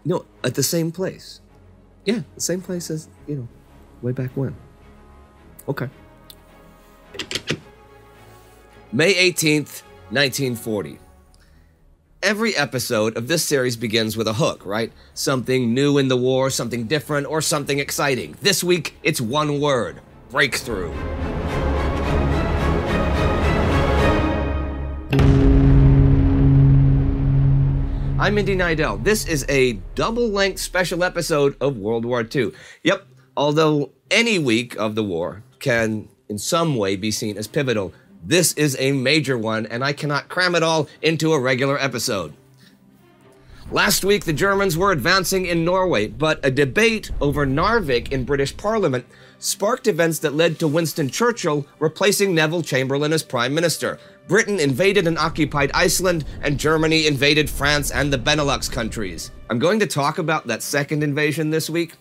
No, at the same place. Yeah, the same place as, way back when. Okay. May 18th, 1940. Every episode of this series begins with a hook, right? Something new in the war, something different, or something exciting. This week, it's one word: breakthrough. I'm Indy Neidell. This is a double-length special episode of World War II. Yep, although any week of the war can in some way be seen as pivotal, this is a major one, and I cannot cram it all into a regular episode. Last week, the Germans were advancing in Norway, but a debate over Narvik in British Parliament sparked events that led to Winston Churchill replacing Neville Chamberlain as Prime Minister. Britain invaded and occupied Iceland, and Germany invaded France and the Benelux countries. I'm going to talk about that second invasion this week.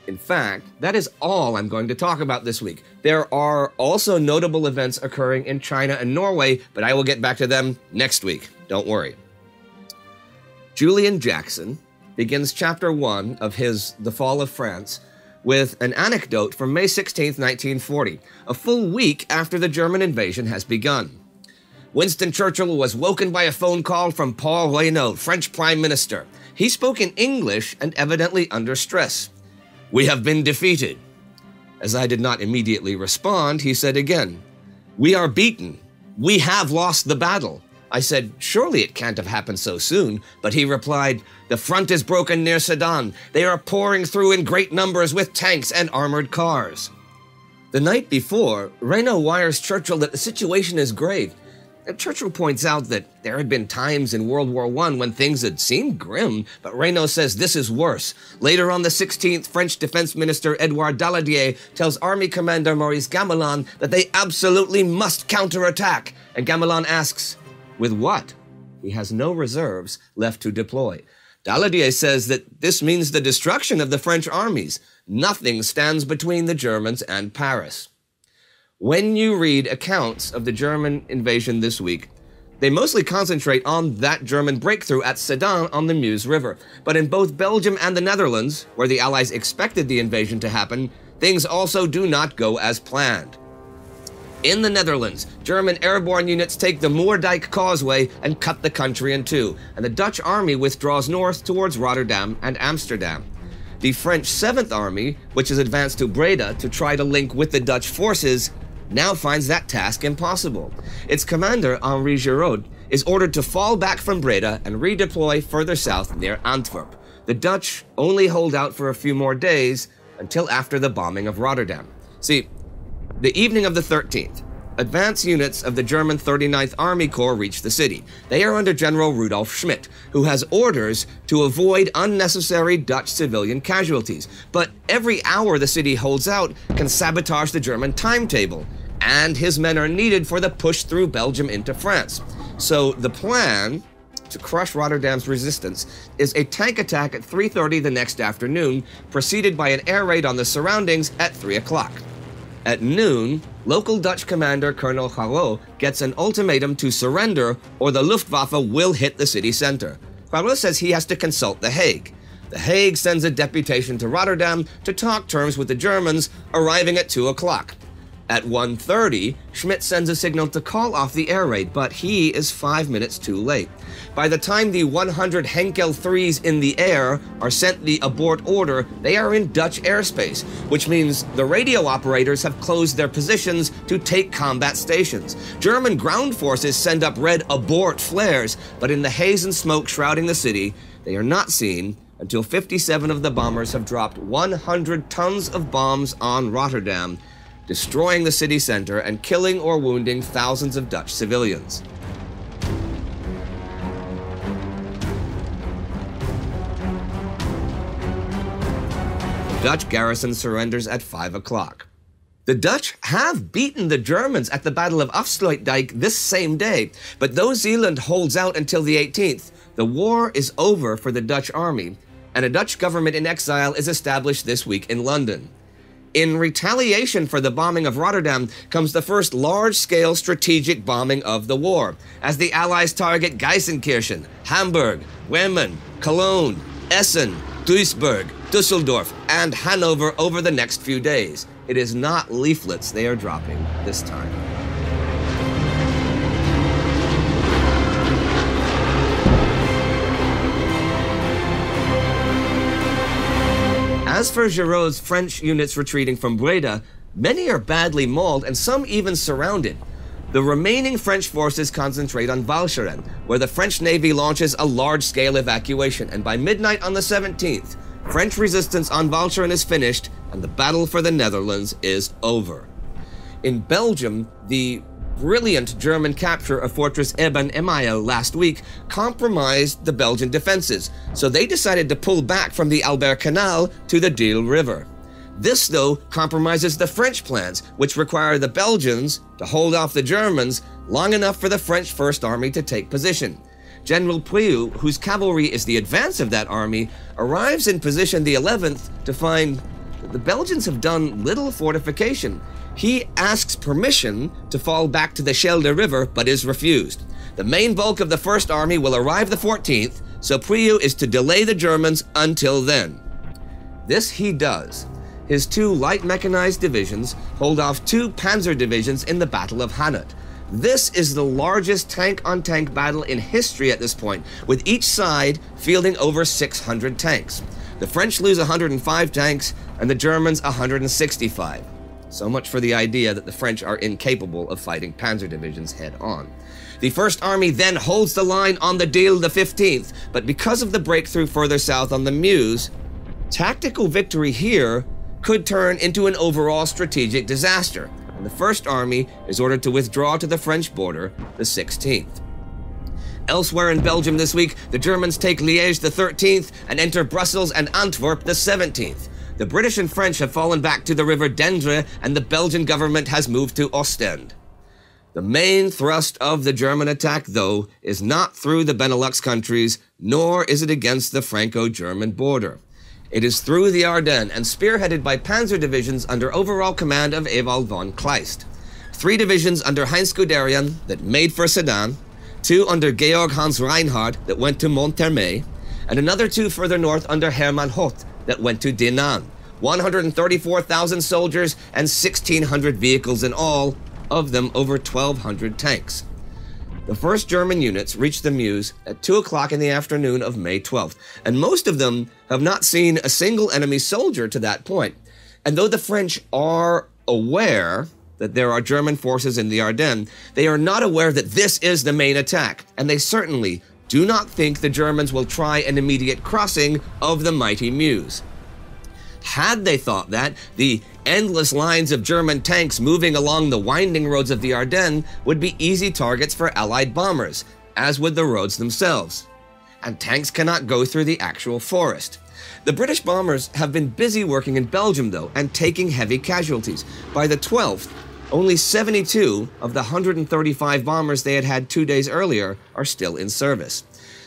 In fact, that is all I'm going to talk about this week. There are also notable events occurring in China and Norway, but I will get back to them next week. Don't worry. Julian Jackson begins chapter 1 of his The Fall of France with an anecdote from May 16, 1940, a full week after the German invasion has begun. Winston Churchill was woken by a phone call from Paul Reynaud, French Prime Minister. He spoke in English and evidently under stress. "We have been defeated." As I did not immediately respond, he said again, "We are beaten. We have lost the battle." I said, "Surely it can't have happened so soon," but he replied, "The front is broken near Sedan. They are pouring through in great numbers with tanks and armored cars." The night before, Reynaud wires Churchill that the situation is grave. Churchill points out that there had been times in World War I when things had seemed grim, but Reynaud says this is worse. Later on the 16th, French Defense Minister Edouard Daladier tells Army Commander Maurice Gamelin that they absolutely must counterattack, and Gamelin asks, with what? He has no reserves left to deploy. Daladier says that this means the destruction of the French armies. Nothing stands between the Germans and Paris. When you read accounts of the German invasion this week, they mostly concentrate on that German breakthrough at Sedan on the Meuse River. But in both Belgium and the Netherlands, where the Allies expected the invasion to happen, things also do not go as planned. In the Netherlands, German airborne units take the Moerdijk Causeway and cut the country in two, and the Dutch army withdraws north towards Rotterdam and Amsterdam. The French 7th Army, which has advanced to Breda to try to link with the Dutch forces, now finds that task impossible. Its commander, Henri Giraud, is ordered to fall back from Breda and redeploy further south near Antwerp. The Dutch only hold out for a few more days until after the bombing of Rotterdam. See, the evening of the 13th, advance units of the German 39th Army Corps reach the city. They are under General Rudolf Schmidt, who has orders to avoid unnecessary Dutch civilian casualties. But every hour the city holds out can sabotage the German timetable, and his men are needed for the push through Belgium into France. So the plan to crush Rotterdam's resistance is a tank attack at 3:30 the next afternoon, preceded by an air raid on the surroundings at 3 o'clock. At noon, local Dutch commander Colonel Garot gets an ultimatum to surrender or the Luftwaffe will hit the city center. Garot says he has to consult The Hague. The Hague sends a deputation to Rotterdam to talk terms with the Germans, arriving at 2 o'clock. At 1:30, Schmidt sends a signal to call off the air raid, but he is 5 minutes too late. By the time the 100 Henkel 3s in the air are sent the abort order, they are in Dutch airspace, which means the radio operators have closed their positions to take combat stations. German ground forces send up red abort flares, but in the haze and smoke shrouding the city, they are not seen until 57 of the bombers have dropped 100 tons of bombs on Rotterdam, destroying the city center and killing or wounding thousands of Dutch civilians. The Dutch garrison surrenders at 5 o'clock. The Dutch have beaten the Germans at the Battle of Afsluitdijk this same day, but though Zeeland holds out until the 18th, the war is over for the Dutch army, and a Dutch government in exile is established this week in London. In retaliation for the bombing of Rotterdam comes the first large-scale strategic bombing of the war, as the Allies target Geisenkirchen, Hamburg, Bremen, Cologne, Essen, Duisburg, Düsseldorf, and Hanover over the next few days. It is not leaflets they are dropping this time. As for Giraud's French units retreating from Breda, many are badly mauled and some even surrounded. The remaining French forces concentrate on Walcheren, where the French Navy launches a large-scale evacuation, and by midnight on the 17th, French resistance on Walcheren is finished and the battle for the Netherlands is over. In Belgium, the brilliant German capture of Fortress Eben Emael last week compromised the Belgian defenses, so they decided to pull back from the Albert Canal to the Dyle River. This, though, compromises the French plans, which require the Belgians to hold off the Germans long enough for the French First Army to take position. General Priou, whose cavalry is the advance of that army, arrives in position the 11th to find that the Belgians have done little fortification. He asks permission to fall back to the Schelde River, but is refused. The main bulk of the First Army will arrive the 14th, so Priou is to delay the Germans until then. This he does. His two light mechanized divisions hold off two panzer divisions in the Battle of Hanet. This is the largest tank-on-tank battle in history at this point, with each side fielding over 600 tanks. The French lose 105 tanks, and the Germans 165. So much for the idea that the French are incapable of fighting panzer divisions head-on. The First Army then holds the line on the Dyle the 15th, but because of the breakthrough further south on the Meuse, tactical victory here could turn into an overall strategic disaster, and the First Army is ordered to withdraw to the French border the 16th. Elsewhere in Belgium this week, the Germans take Liège the 13th and enter Brussels and Antwerp the 17th. The British and French have fallen back to the River Dendre, and the Belgian government has moved to Ostend. The main thrust of the German attack, though, is not through the Benelux countries, nor is it against the Franco-German border. It is through the Ardennes and spearheaded by panzer divisions under overall command of Ewald von Kleist. 3 divisions under Heinz Guderian that made for Sedan, 2 under Georg Hans Reinhard that went to Monterey, and another 2 further north under Hermann Hoth that went to Dinant. 134,000 soldiers and 1,600 vehicles in all, of them over 1,200 tanks. The first German units reached the Meuse at 2 o'clock in the afternoon of May 12th, and most of them have not seen a single enemy soldier to that point. And though the French are aware that there are German forces in the Ardennes, they are not aware that this is the main attack, and they certainly do not think the Germans will try an immediate crossing of the mighty Meuse. Had they thought that, the endless lines of German tanks moving along the winding roads of the Ardennes would be easy targets for Allied bombers, as would the roads themselves. And tanks cannot go through the actual forest. The British bombers have been busy working in Belgium, though, and taking heavy casualties. By the 12th, only 72 of the 135 bombers they had had 2 days earlier are still in service.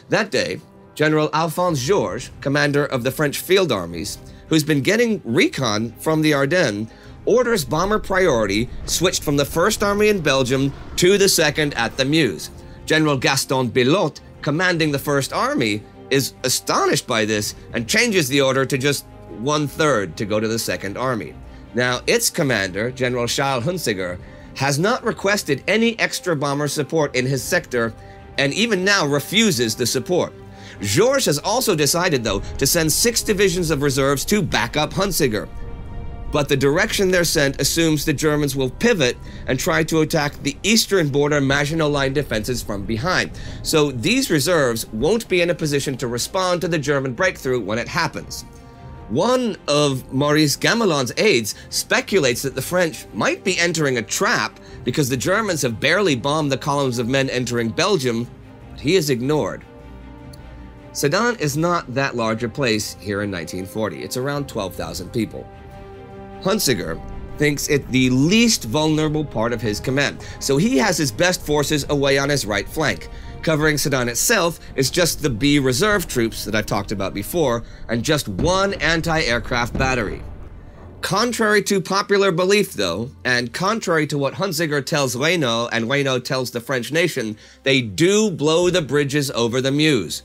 That day, General Alphonse Georges, commander of the French field armies, who's been getting recon from the Ardennes, orders bomber priority switched from the First Army in Belgium to the 2nd at the Meuse. General Gaston Bilotte, commanding the First Army, is astonished by this and changes the order to just 1/3 to go to the Second Army. Now, its commander, General Charles Hunziger, has not requested any extra bomber support in his sector, and even now refuses the support. Georges has also decided, though, to send 6 divisions of reserves to back up Hunziger. But the direction they're sent assumes the Germans will pivot and try to attack the eastern border Maginot Line defenses from behind. So these reserves won't be in a position to respond to the German breakthrough when it happens. One of Maurice Gamelin's aides speculates that the French might be entering a trap because the Germans have barely bombed the columns of men entering Belgium, but he is ignored. Sedan is not that large a place here in 1940. It's around 12,000 people. Hunziger thinks it the least vulnerable part of his command, so he has his best forces away on his right flank. Covering Sedan itself is just the B reserve troops that I've talked about before, and just 1 anti-aircraft battery. Contrary to popular belief, though, and contrary to what Hunziger tells Reynaud and Reynaud tells the French nation, they do blow the bridges over the Meuse.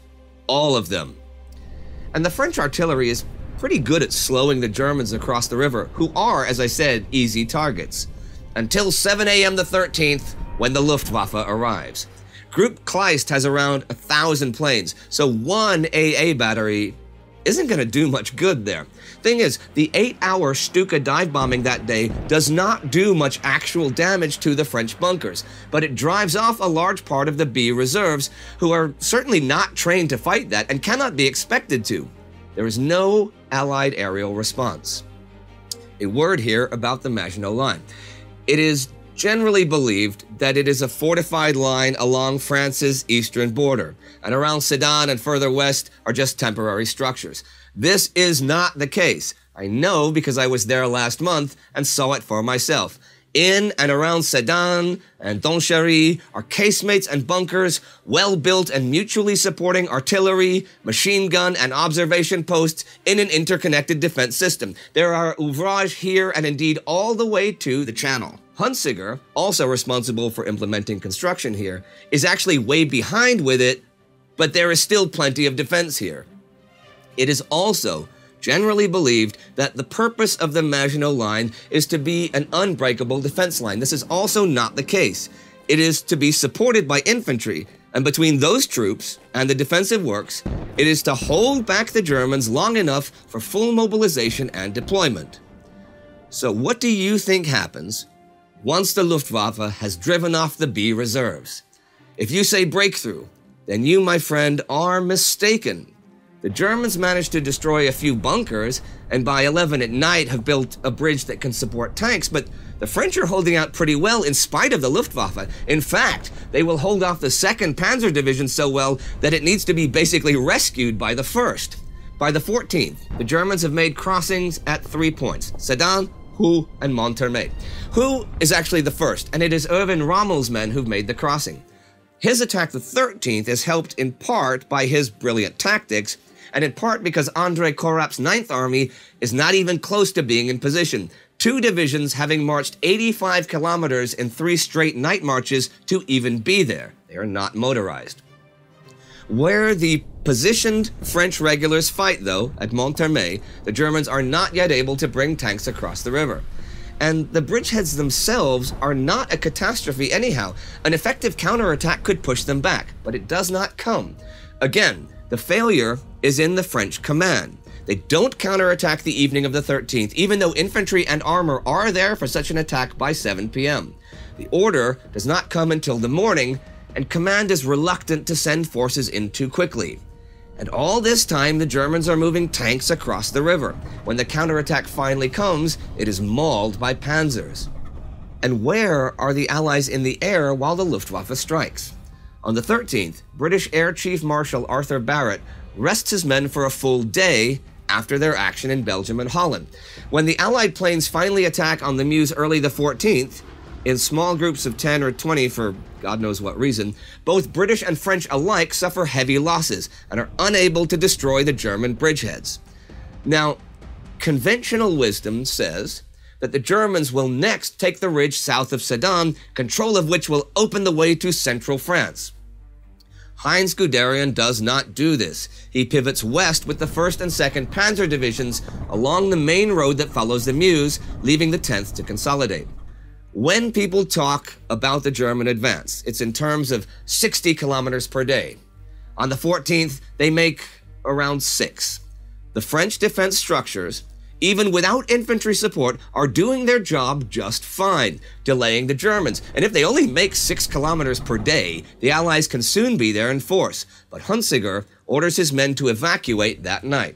All of them. And the French artillery is pretty good at slowing the Germans across the river, who are, as I said, easy targets. Until 7 a.m. the 13th, when the Luftwaffe arrives. Group Kleist has around 1,000 planes, so one AA battery isn't going to do much good there. Thing is, the 8-hour Stuka dive bombing that day does not do much actual damage to the French bunkers, but it drives off a large part of the B reserves, who are certainly not trained to fight that and cannot be expected to. There is no Allied aerial response. A word here about the Maginot Line. It is generally believed that it is a fortified line along France's eastern border, and around Sedan and further west are just temporary structures. This is not the case. I know because I was there last month and saw it for myself. In and around Sedan and Donchery are casemates and bunkers, well-built and mutually supporting artillery, machine gun, and observation posts in an interconnected defense system. There are ouvrage here and indeed all the way to the Channel. Hunsiger, also responsible for implementing construction here, is actually way behind with it, but there is still plenty of defense here. It is also generally believed that the purpose of the Maginot Line is to be an unbreakable defense line. This is also not the case. It is to be supported by infantry, and between those troops and the defensive works, it is to hold back the Germans long enough for full mobilization and deployment. So what do you think happens once the Luftwaffe has driven off the B reserves? If you say breakthrough, then you, my friend, are mistaken. The Germans managed to destroy a few bunkers, and by 11 at night have built a bridge that can support tanks, but the French are holding out pretty well in spite of the Luftwaffe. In fact, they will hold off the 2nd Panzer Division so well that it needs to be basically rescued by the 1st. By the 14th, the Germans have made crossings at 3 points: Sedan, Hoo, and Monterey. Hoo is actually the first, and it is Erwin Rommel's men who've made the crossing. His attack the 13th is helped in part by his brilliant tactics, and in part because André Koraps' 9th Army is not even close to being in position, 2 divisions having marched 85 kilometers in 3 straight night marches to even be there. They are not motorized. Where the positioned French regulars fight, though, at Monterey, the Germans are not yet able to bring tanks across the river. And the bridgeheads themselves are not a catastrophe anyhow. An effective counterattack could push them back, but it does not come. Again, the failure is in the French command. They don't counterattack the evening of the 13th, even though infantry and armor are there for such an attack by 7 p.m. The order does not come until the morning, and command is reluctant to send forces in too quickly. And all this time, the Germans are moving tanks across the river. When the counterattack finally comes, it is mauled by panzers. And where are the Allies in the air while the Luftwaffe strikes? On the 13th, British Air Chief Marshal Arthur Barrett rests his men for a full day after their action in Belgium and Holland. When the Allied planes finally attack on the Meuse early the 14th, in small groups of 10 or 20 for God knows what reason, both British and French alike suffer heavy losses and are unable to destroy the German bridgeheads. Now, conventional wisdom says that the Germans will next take the ridge south of Sedan, control of which will open the way to central France. Heinz Guderian does not do this. He pivots west with the 1st and 2nd Panzer Divisions along the main road that follows the Meuse, leaving the 10th to consolidate. When people talk about the German advance, it's in terms of 60 kilometers per day. On the 14th, they make around 6. The French defense structures, even without infantry support, are doing their job just fine, delaying the Germans. And if they only make 6 kilometers per day, the Allies can soon be there in force. But Hunsiger orders his men to evacuate that night.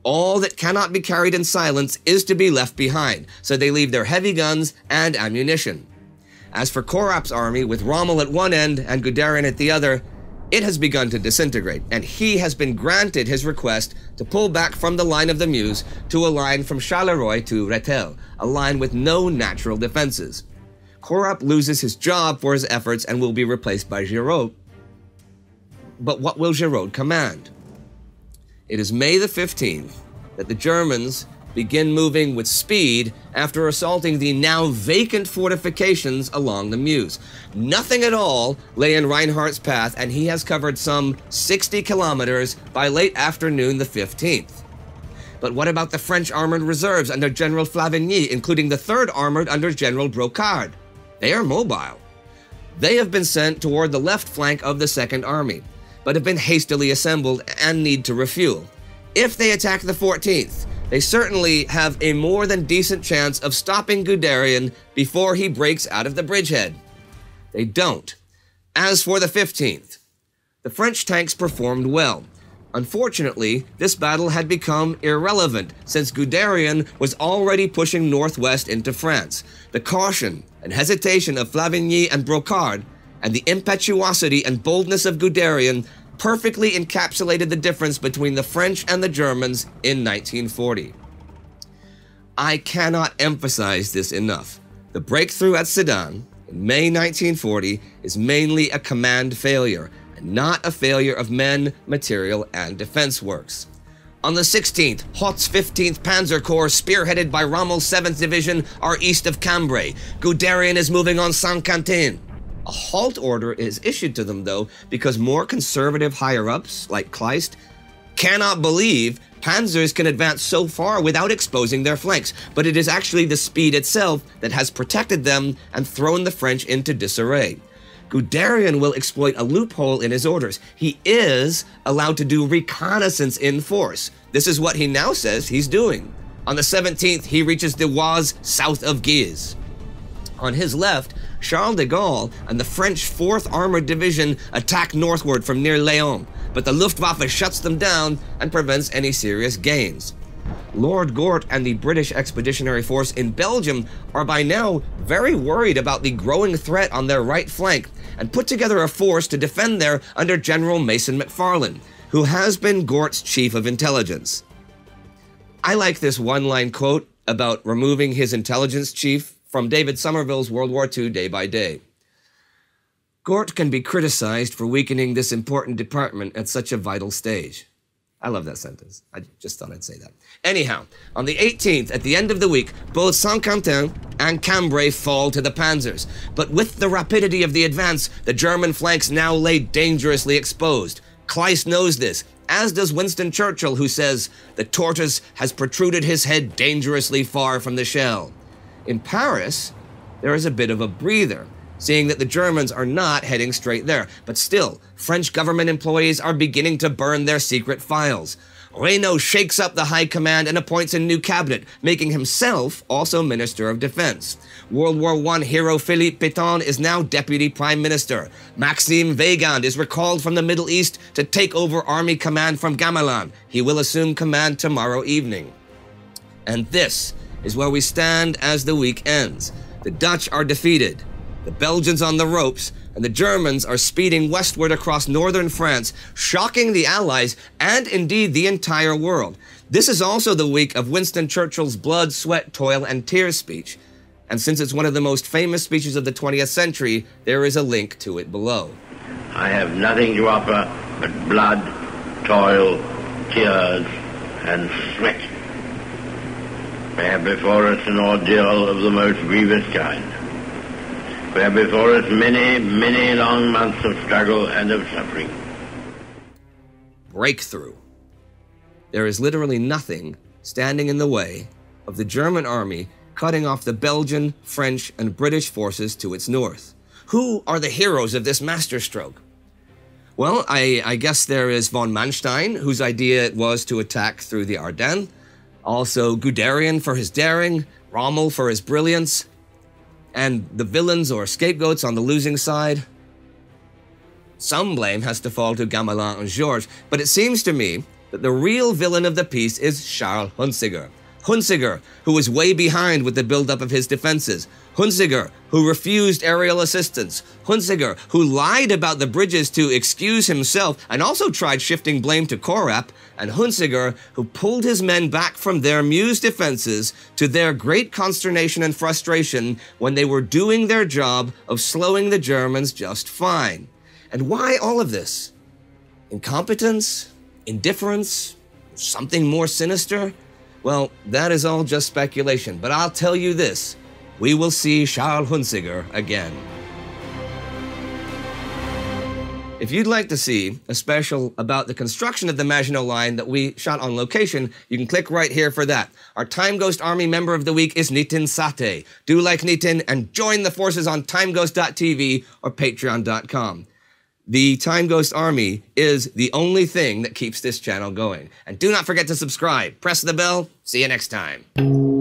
All that cannot be carried in silence is to be left behind, so they leave their heavy guns and ammunition. As for Koraps' army, with Rommel at one end and Guderian at the other, it has begun to disintegrate, and he has been granted his request to pull back from the line of the Meuse to a line from Charleroi to Rethel, a line with no natural defenses. Koraps loses his job for his efforts and will be replaced by Giraud. But what will Giraud command? It is May the 15th that the Germans begin moving with speed after assaulting the now vacant fortifications along the Meuse. Nothing at all lay in Reinhardt's path, and he has covered some 60 kilometers by late afternoon the 15th. But what about the French armored reserves under General Flavigny, including the 3rd Armored under General Brocard? They are mobile. They have been sent toward the left flank of the 2nd Army, but have been hastily assembled and need to refuel. If they attack the 14th, they certainly have a more than decent chance of stopping Guderian before he breaks out of the bridgehead. They don't. As for the 15th, the French tanks performed well. Unfortunately, this battle had become irrelevant since Guderian was already pushing northwest into France. The caution and hesitation of Flavigny and Brocard, and the impetuosity and boldness of Guderian perfectly encapsulated the difference between the French and the Germans in 1940. I cannot emphasize this enough. The breakthrough at Sedan in May 1940 is mainly a command failure, and not a failure of men, material, and defense works. On the 16th, Hoth's 15th Panzer Corps, spearheaded by Rommel's 7th Division, are east of Cambrai. Guderian is moving on Saint-Quentin. A halt order is issued to them, though, because more conservative higher-ups, like Kleist, cannot believe panzers can advance so far without exposing their flanks. But it is actually the speed itself that has protected them and thrown the French into disarray. Guderian will exploit a loophole in his orders. He is allowed to do reconnaissance in force. This is what he now says he's doing. On the 17th, he reaches the Oise south of Guise. On his left, Charles de Gaulle and the French 4th Armored Division attack northward from near Laon, but the Luftwaffe shuts them down and prevents any serious gains. Lord Gort and the British Expeditionary Force in Belgium are by now very worried about the growing threat on their right flank and put together a force to defend there under General Mason McFarlane, who has been Gort's chief of intelligence. I like this one-line quote about removing his intelligence chief from David Somerville's World War II Day by Day. Gort can be criticized for weakening this important department at such a vital stage. I love that sentence. I just thought I'd say that. Anyhow, on the 18th, at the end of the week, both Saint-Quentin and Cambrai fall to the panzers. But with the rapidity of the advance, the German flanks now lay dangerously exposed. Kleist knows this, as does Winston Churchill, who says, "The tortoise has protruded his head dangerously far from the shell." In Paris, there is a bit of a breather, seeing that the Germans are not heading straight there. But still, French government employees are beginning to burn their secret files. Reynaud shakes up the high command and appoints a new cabinet, making himself also Minister of Defense. World War I hero Philippe Pétain is now Deputy Prime Minister. Maxime Weygand is recalled from the Middle East to take over army command from Gamelin. He will assume command tomorrow evening. And this is where we stand as the week ends. The Dutch are defeated, the Belgians on the ropes, and the Germans are speeding westward across northern France, shocking the Allies and indeed the entire world. This is also the week of Winston Churchill's blood, sweat, toil, and tears speech. And since it's one of the most famous speeches of the 20th century, there is a link to it below. I have nothing to offer but blood, toil, tears, and sweat. We have before us an ordeal of the most grievous kind. We have before us many, many long months of struggle and of suffering. Breakthrough. There is literally nothing standing in the way of the German army cutting off the Belgian, French, and British forces to its north. Who are the heroes of this masterstroke? Well, I guess there is von Manstein, whose idea it was to attack through the Ardennes. Also Guderian for his daring, Rommel for his brilliance, and the villains or scapegoats on the losing side. Some blame has to fall to Gamelin and Georges, but it seems to me that the real villain of the piece is Charles Hunziker. Hunziker, who was way behind with the buildup of his defenses. Hunziker, who refused aerial assistance. Hunziker, who lied about the bridges to excuse himself and also tried shifting blame to Koraps. And Hunziker, who pulled his men back from their Meuse defenses to their great consternation and frustration when they were doing their job of slowing the Germans just fine. And why all of this? Incompetence? Indifference? Something more sinister? Well, that is all just speculation, but I'll tell you this, we will see Charles Hunziker again. If you'd like to see a special about the construction of the Maginot Line that we shot on location, you can click right here for that. Our Time Ghost Army member of the week is Nitin Sate. Do like Nitin and join the forces on timeghost.tv or patreon.com. The Time Ghost Army is the only thing that keeps this channel going. And do not forget to subscribe. Press the bell. See you next time.